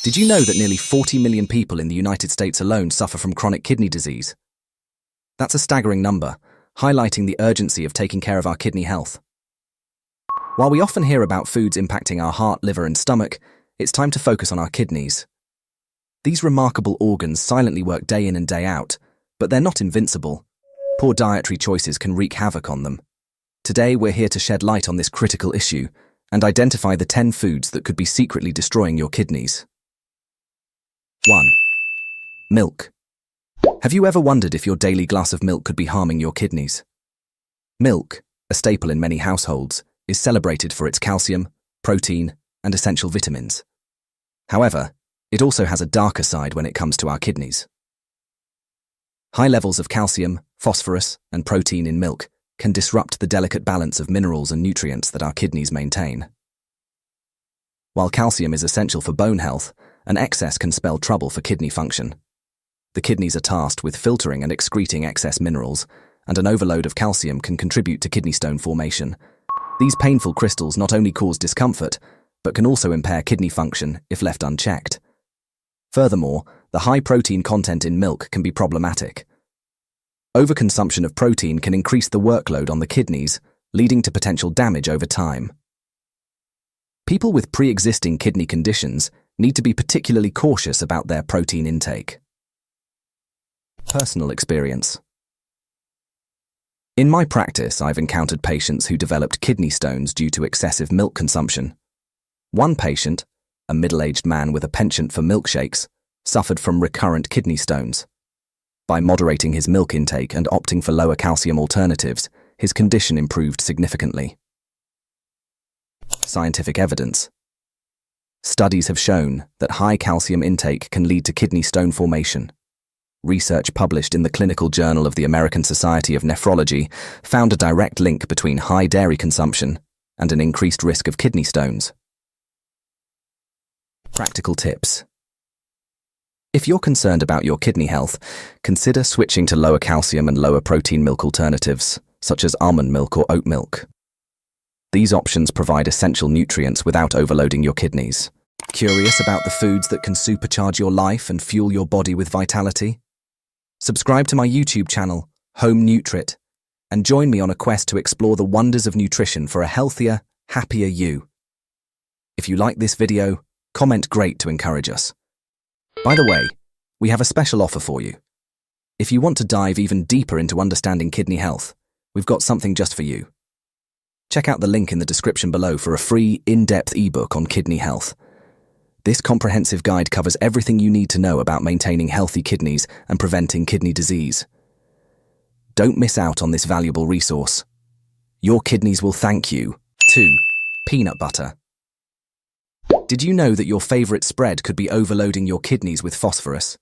Did you know that nearly 40 million people in the United States alone suffer from chronic kidney disease? That's a staggering number, highlighting the urgency of taking care of our kidney health. While we often hear about foods impacting our heart, liver, and stomach, it's time to focus on our kidneys. These remarkable organs silently work day in and day out, but they're not invincible. Poor dietary choices can wreak havoc on them. Today, we're here to shed light on this critical issue and identify the 10 foods that could be secretly destroying your kidneys. 1. Milk. Have you ever wondered if your daily glass of milk could be harming your kidneys? Milk, a staple in many households, is celebrated for its calcium, protein, and essential vitamins. However, it also has a darker side when it comes to our kidneys. High levels of calcium, phosphorus, and protein in milk can disrupt the delicate balance of minerals and nutrients that our kidneys maintain. While calcium is essential for bone health, an excess can spell trouble for kidney function. The kidneys are tasked with filtering and excreting excess minerals, and an overload of calcium can contribute to kidney stone formation. These painful crystals not only cause discomfort, but can also impair kidney function if left unchecked. Furthermore, the high protein content in milk can be problematic. Overconsumption of protein can increase the workload on the kidneys, leading to potential damage over time. People with pre-existing kidney conditions need to be particularly cautious about their protein intake. Personal experience. In my practice, I've encountered patients who developed kidney stones due to excessive milk consumption. One patient, a middle-aged man with a penchant for milkshakes, suffered from recurrent kidney stones. By moderating his milk intake and opting for lower calcium alternatives, his condition improved significantly. Scientific evidence. Studies have shown that high calcium intake can lead to kidney stone formation. Research published in the Clinical Journal of the American Society of Nephrology found a direct link between high dairy consumption and an increased risk of kidney stones. Practical tips. If you're concerned about your kidney health, consider switching to lower calcium and lower protein milk alternatives, such as almond milk or oat milk. These options provide essential nutrients without overloading your kidneys. Curious about the foods that can supercharge your life and fuel your body with vitality? Subscribe to my YouTube channel, Home Nutrit, and join me on a quest to explore the wonders of nutrition for a healthier, happier you. If you like this video, comment "Great" to encourage us. By the way, we have a special offer for you. If you want to dive even deeper into understanding kidney health, we've got something just for you. Check out the link in the description below for a free, in-depth ebook on kidney health. This comprehensive guide covers everything you need to know about maintaining healthy kidneys and preventing kidney disease. Don't miss out on this valuable resource. Your kidneys will thank you. 2. Peanut butter. Did you know that your favorite spread could be overloading your kidneys with phosphorus?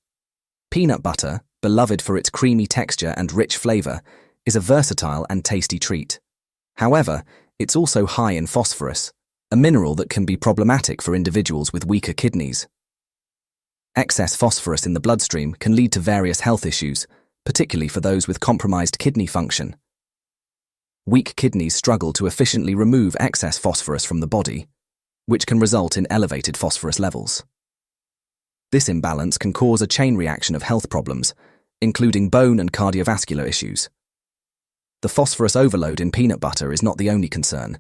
Peanut butter, beloved for its creamy texture and rich flavor, is a versatile and tasty treat. However, it's also high in phosphorus, a mineral that can be problematic for individuals with weaker kidneys. Excess phosphorus in the bloodstream can lead to various health issues, particularly for those with compromised kidney function. Weak kidneys struggle to efficiently remove excess phosphorus from the body, which can result in elevated phosphorus levels. This imbalance can cause a chain reaction of health problems, including bone and cardiovascular issues. The phosphorus overload in peanut butter is not the only concern.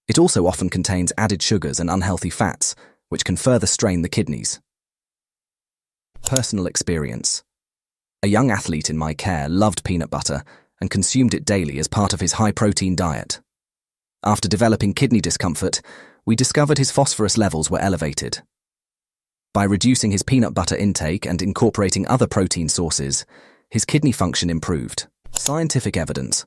It also often contains added sugars and unhealthy fats, which can further strain the kidneys. Personal experience. A young athlete in my care loved peanut butter and consumed it daily as part of his high-protein diet. After developing kidney discomfort, we discovered his phosphorus levels were elevated. By reducing his peanut butter intake and incorporating other protein sources, his kidney function improved. Scientific evidence.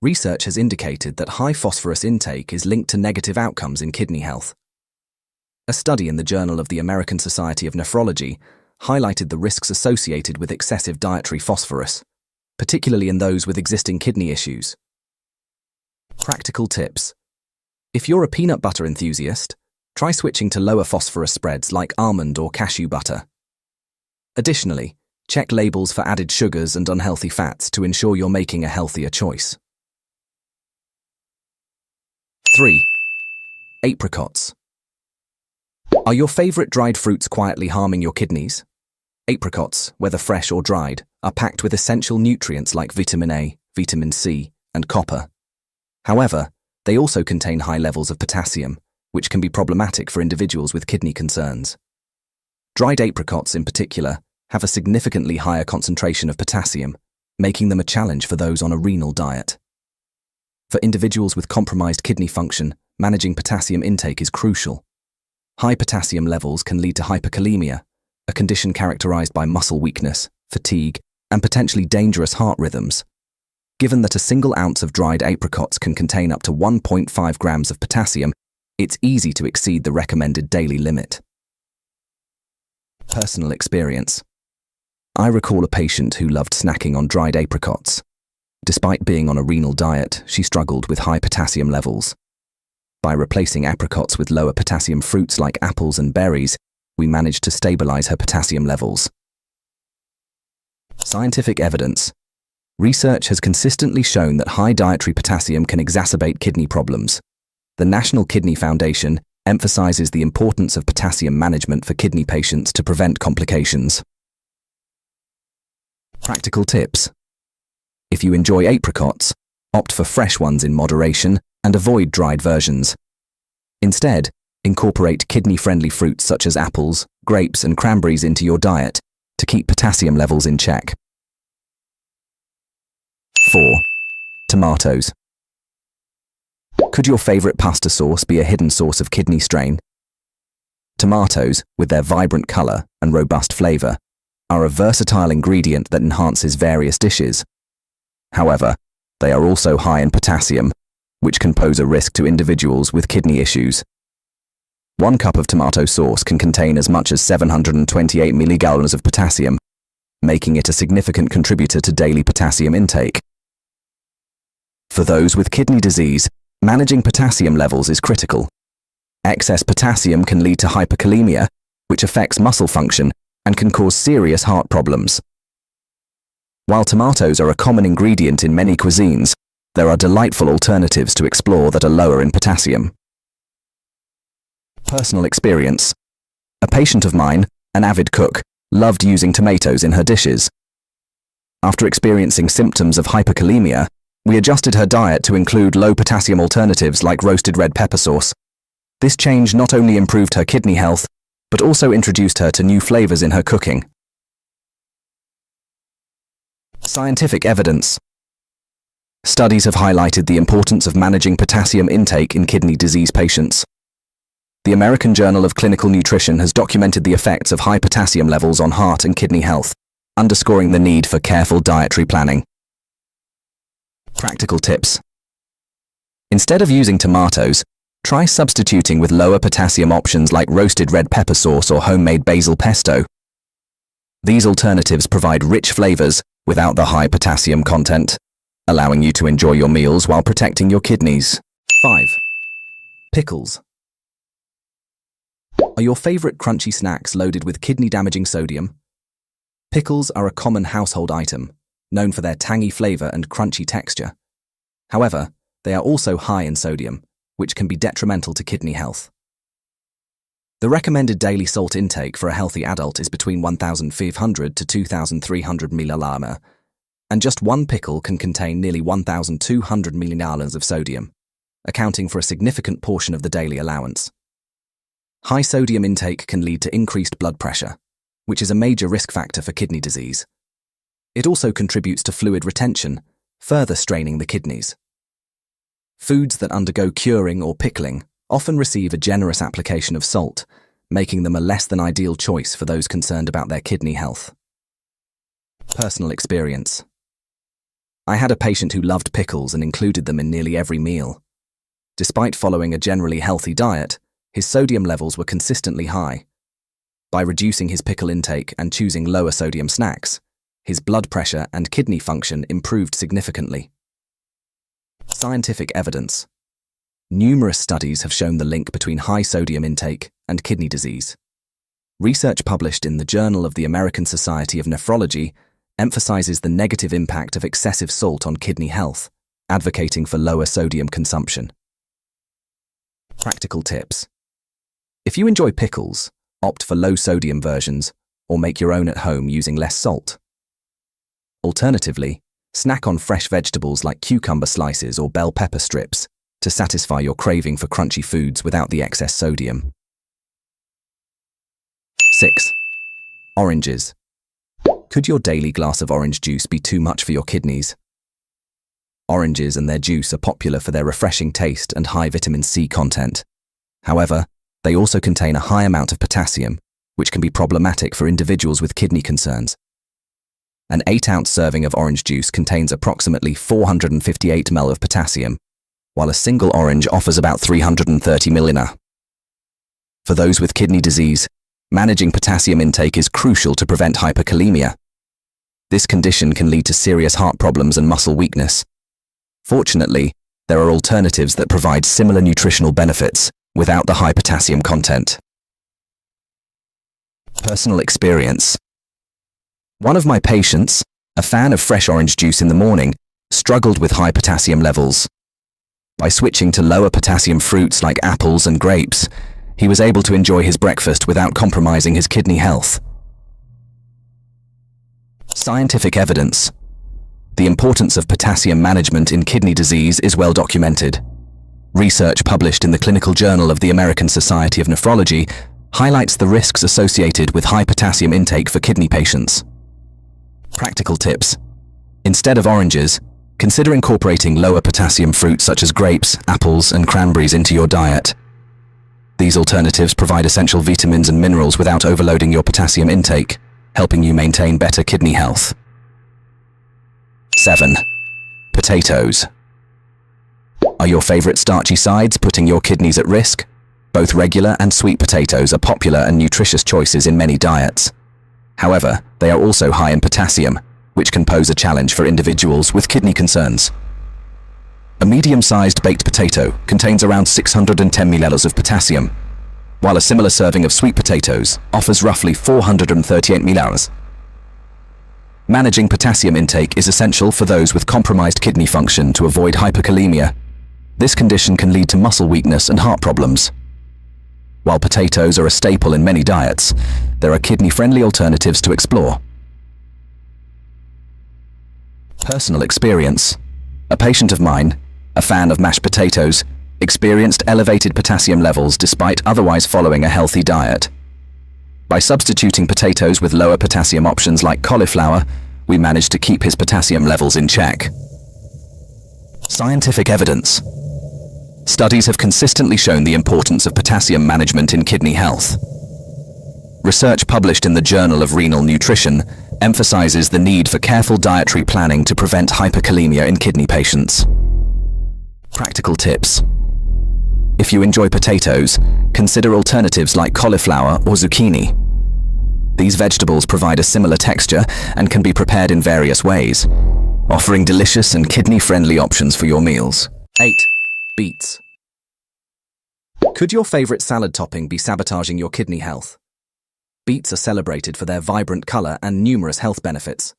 Research has indicated that high phosphorus intake is linked to negative outcomes in kidney health. A study in the Journal of the American Society of Nephrology highlighted the risks associated with excessive dietary phosphorus, particularly in those with existing kidney issues. Practical tips. If you're a peanut butter enthusiast, try switching to lower phosphorus spreads like almond or cashew butter. Additionally, check labels for added sugars and unhealthy fats to ensure you're making a healthier choice. 3. Apricots. Are your favorite dried fruits quietly harming your kidneys? Apricots, whether fresh or dried, are packed with essential nutrients like vitamin A, vitamin C, and copper. However, they also contain high levels of potassium, which can be problematic for individuals with kidney concerns. Dried apricots, in particular, have a significantly higher concentration of potassium, making them a challenge for those on a renal diet. For individuals with compromised kidney function, managing potassium intake is crucial. High potassium levels can lead to hyperkalemia, a condition characterized by muscle weakness, fatigue, and potentially dangerous heart rhythms. Given that a single ounce of dried apricots can contain up to 1.5 grams of potassium, it's easy to exceed the recommended daily limit. Personal experience. I recall a patient who loved snacking on dried apricots. Despite being on a renal diet, she struggled with high potassium levels. By replacing apricots with lower potassium fruits like apples and berries, we managed to stabilize her potassium levels. Scientific evidence. Research has consistently shown that high dietary potassium can exacerbate kidney problems. The National Kidney Foundation emphasizes the importance of potassium management for kidney patients to prevent complications. Practical tips. If you enjoy apricots, opt for fresh ones in moderation and avoid dried versions. Instead, incorporate kidney-friendly fruits such as apples, grapes, and cranberries into your diet to keep potassium levels in check. 4. Tomatoes. Could your favorite pasta sauce be a hidden source of kidney strain? Tomatoes, with their vibrant color and robust flavor, are a versatile ingredient that enhances various dishes. However, they are also high in potassium, which can pose a risk to individuals with kidney issues. 1 cup of tomato sauce can contain as much as 728 milligallons of potassium, making it a significant contributor to daily potassium intake. For those with kidney disease, managing potassium levels is critical. Excess potassium can lead to hyperkalemia, which affects muscle function and can cause serious heart problems. While tomatoes are a common ingredient in many cuisines, there are delightful alternatives to explore that are lower in potassium. Personal experience. A patient of mine, an avid cook, loved using tomatoes in her dishes. After experiencing symptoms of hyperkalemia, we adjusted her diet to include low-potassium alternatives like roasted red pepper sauce. This change not only improved her kidney health, but also introduced her to new flavors in her cooking. Scientific evidence. Studies have highlighted the importance of managing potassium intake in kidney disease patients. The American Journal of Clinical Nutrition has documented the effects of high potassium levels on heart and kidney health, underscoring the need for careful dietary planning. Practical tips. Instead of using tomatoes, try substituting with lower potassium options like roasted red pepper sauce or homemade basil pesto. These alternatives provide rich flavors without the high potassium content, allowing you to enjoy your meals while protecting your kidneys. 5. Pickles. Are your favorite crunchy snacks loaded with kidney-damaging sodium? Pickles are a common household item, known for their tangy flavor and crunchy texture. However, they are also high in sodium, which can be detrimental to kidney health. The recommended daily salt intake for a healthy adult is between 1,500 to 2,300 milliliter, and just one pickle can contain nearly 1,200 milliliters of sodium, accounting for a significant portion of the daily allowance. High sodium intake can lead to increased blood pressure, which is a major risk factor for kidney disease. It also contributes to fluid retention, further straining the kidneys. Foods that undergo curing or pickling often receive a generous application of salt, making them a less than ideal choice for those concerned about their kidney health. Personal experience. I had a patient who loved pickles and included them in nearly every meal. Despite following a generally healthy diet, his sodium levels were consistently high. By reducing his pickle intake and choosing lower sodium snacks, his blood pressure and kidney function improved significantly. Scientific evidence. Numerous studies have shown the link between high sodium intake and kidney disease. Research published in the Journal of the American Society of Nephrology emphasizes the negative impact of excessive salt on kidney health, advocating for lower sodium consumption. Practical tips. If you enjoy pickles, opt for low-sodium versions or make your own at home using less salt. Alternatively, snack on fresh vegetables like cucumber slices or bell pepper strips to satisfy your craving for crunchy foods without the excess sodium. 6. Oranges. Could your daily glass of orange juice be too much for your kidneys? Oranges and their juice are popular for their refreshing taste and high vitamin C content. However, they also contain a high amount of potassium, which can be problematic for individuals with kidney concerns. An 8-ounce serving of orange juice contains approximately 458 ml of potassium, while a single orange offers about 330 ml. For those with kidney disease, managing potassium intake is crucial to prevent hyperkalemia. This condition can lead to serious heart problems and muscle weakness. Fortunately, there are alternatives that provide similar nutritional benefits without the high potassium content. Personal experience. One of my patients, a fan of fresh orange juice in the morning, struggled with high potassium levels. By switching to lower potassium fruits like apples and grapes, he was able to enjoy his breakfast without compromising his kidney health. Scientific evidence. The importance of potassium management in kidney disease is well documented. Research published in the Clinical Journal of the American Society of Nephrology highlights the risks associated with high potassium intake for kidney patients. Practical tips. Instead of oranges, consider incorporating lower potassium fruits such as grapes, apples, and cranberries into your diet. These alternatives provide essential vitamins and minerals without overloading your potassium intake, helping you maintain better kidney health. 7. Potatoes. Are your favorite starchy sides putting your kidneys at risk? Both regular and sweet potatoes are popular and nutritious choices in many diets. However, they are also high in potassium, which can pose a challenge for individuals with kidney concerns. A medium-sized baked potato contains around 610 ml of potassium, while a similar serving of sweet potatoes offers roughly 438 ml. Managing potassium intake is essential for those with compromised kidney function to avoid hyperkalemia. This condition can lead to muscle weakness and heart problems. While potatoes are a staple in many diets, there are kidney-friendly alternatives to explore. Personal experience. A patient of mine, a fan of mashed potatoes, experienced elevated potassium levels despite otherwise following a healthy diet. By substituting potatoes with lower potassium options like cauliflower, we managed to keep his potassium levels in check. Scientific evidence. Studies have consistently shown the importance of potassium management in kidney health. Research published in the Journal of Renal Nutrition emphasizes the need for careful dietary planning to prevent hyperkalemia in kidney patients. Practical tips. If you enjoy potatoes, consider alternatives like cauliflower or zucchini. These vegetables provide a similar texture and can be prepared in various ways, offering delicious and kidney-friendly options for your meals. 8. Beets. Could your favorite salad topping be sabotaging your kidney health? Beets are celebrated for their vibrant color and numerous health benefits.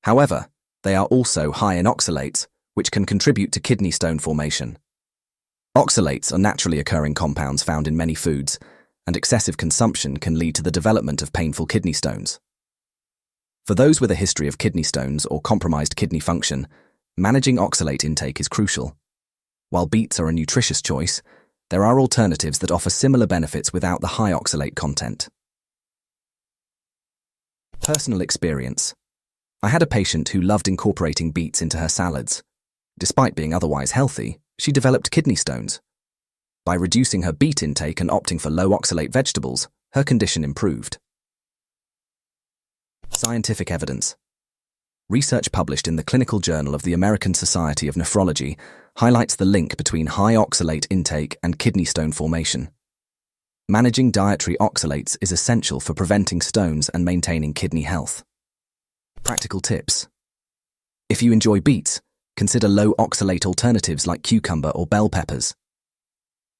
However, they are also high in oxalates, which can contribute to kidney stone formation. Oxalates are naturally occurring compounds found in many foods, and excessive consumption can lead to the development of painful kidney stones. For those with a history of kidney stones or compromised kidney function, managing oxalate intake is crucial. While beets are a nutritious choice, there are alternatives that offer similar benefits without the high oxalate content. Personal experience. I had a patient who loved incorporating beets into her salads. Despite being otherwise healthy, she developed kidney stones. By reducing her beet intake and opting for low oxalate vegetables, her condition improved. Scientific evidence. Research published in the Clinical Journal of the American Society of Nephrology highlights the link between high oxalate intake and kidney stone formation. Managing dietary oxalates is essential for preventing stones and maintaining kidney health. Practical tips. If you enjoy beets, consider low oxalate alternatives like cucumber or bell peppers.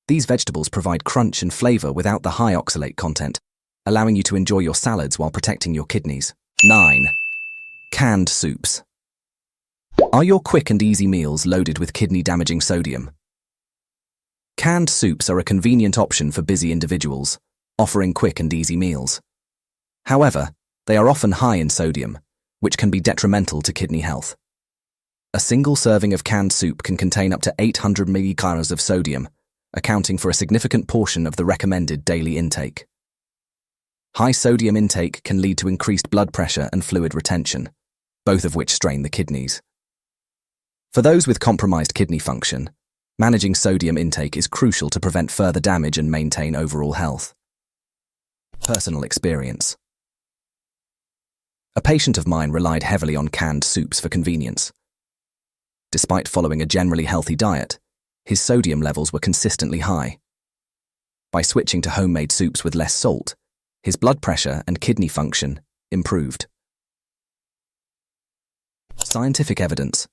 These vegetables provide crunch and flavor without the high oxalate content, allowing you to enjoy your salads while protecting your kidneys. 9. Canned soups. Are your quick and easy meals loaded with kidney-damaging sodium? Canned soups are a convenient option for busy individuals, offering quick and easy meals. However, they are often high in sodium, which can be detrimental to kidney health. A single serving of canned soup can contain up to 800 millicalories of sodium, accounting for a significant portion of the recommended daily intake. High sodium intake can lead to increased blood pressure and fluid retention, both of which strain the kidneys. For those with compromised kidney function, managing sodium intake is crucial to prevent further damage and maintain overall health. Personal experience. A patient of mine relied heavily on canned soups for convenience. Despite following a generally healthy diet, his sodium levels were consistently high. By switching to homemade soups with less salt, his blood pressure and kidney function improved. Scientific evidence.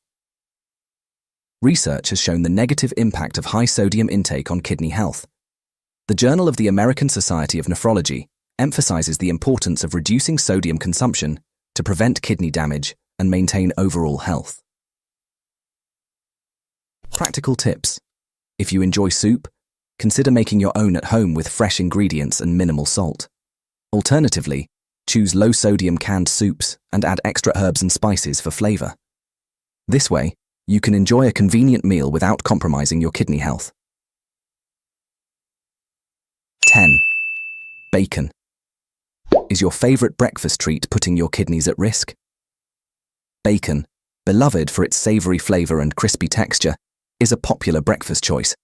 Research has shown the negative impact of high sodium intake on kidney health. The Journal of the American Society of Nephrology emphasizes the importance of reducing sodium consumption to prevent kidney damage and maintain overall health. Practical tips. If you enjoy soup, consider making your own at home with fresh ingredients and minimal salt. Alternatively, choose low-sodium canned soups and add extra herbs and spices for flavor. This way, you can enjoy a convenient meal without compromising your kidney health. 10. Bacon. Is your favorite breakfast treat putting your kidneys at risk? Bacon, beloved for its savory flavor and crispy texture, is a popular breakfast choice.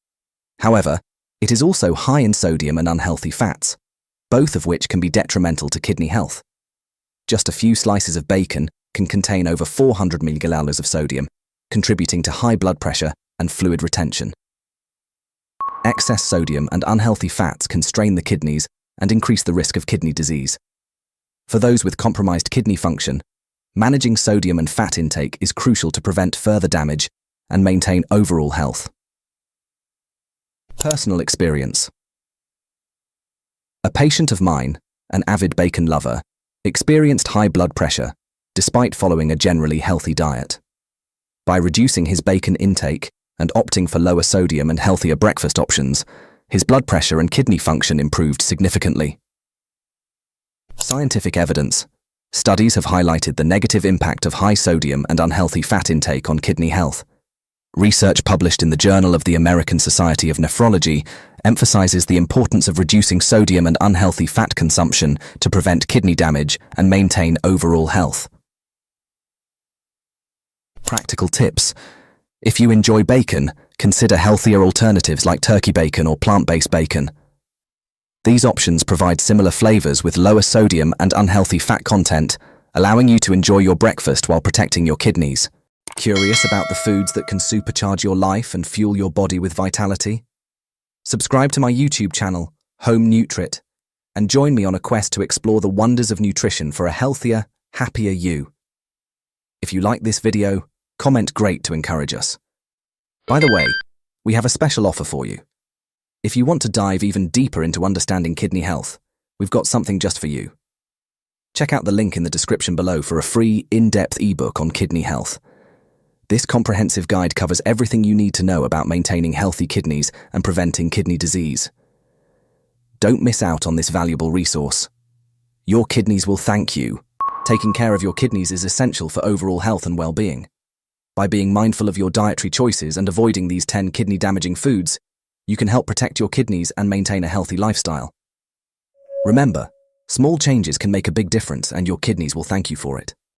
However, it is also high in sodium and unhealthy fats, both of which can be detrimental to kidney health. Just a few slices of bacon can contain over 400 millicalories of sodium, contributing to high blood pressure and fluid retention. Excess sodium and unhealthy fats can strain the kidneys and increase the risk of kidney disease. For those with compromised kidney function, managing sodium and fat intake is crucial to prevent further damage and maintain overall health. Personal experience. A patient of mine, an avid bacon lover, experienced high blood pressure despite following a generally healthy diet. By reducing his bacon intake and opting for lower sodium and healthier breakfast options, his blood pressure and kidney function improved significantly. Scientific evidence. Studies have highlighted the negative impact of high sodium and unhealthy fat intake on kidney health. Research published in the Journal of the American Society of Nephrology emphasizes the importance of reducing sodium and unhealthy fat consumption to prevent kidney damage and maintain overall health. Practical tips. If you enjoy bacon, consider healthier alternatives like turkey bacon or plant-based bacon. These options provide similar flavors with lower sodium and unhealthy fat content, allowing you to enjoy your breakfast while protecting your kidneys. Curious about the foods that can supercharge your life and fuel your body with vitality? Subscribe to my YouTube channel, Home Nutrit, and join me on a quest to explore the wonders of nutrition for a healthier, happier you. If you like this video, comment great to encourage us. By the way, we have a special offer for you. If you want to dive even deeper into understanding kidney health, we've got something just for you. Check out the link in the description below for a free, in-depth ebook on kidney health. This comprehensive guide covers everything you need to know about maintaining healthy kidneys and preventing kidney disease. Don't miss out on this valuable resource. Your kidneys will thank you. Taking care of your kidneys is essential for overall health and well-being. By being mindful of your dietary choices and avoiding these 10 kidney-damaging foods, you can help protect your kidneys and maintain a healthy lifestyle. Remember, small changes can make a big difference and your kidneys will thank you for it.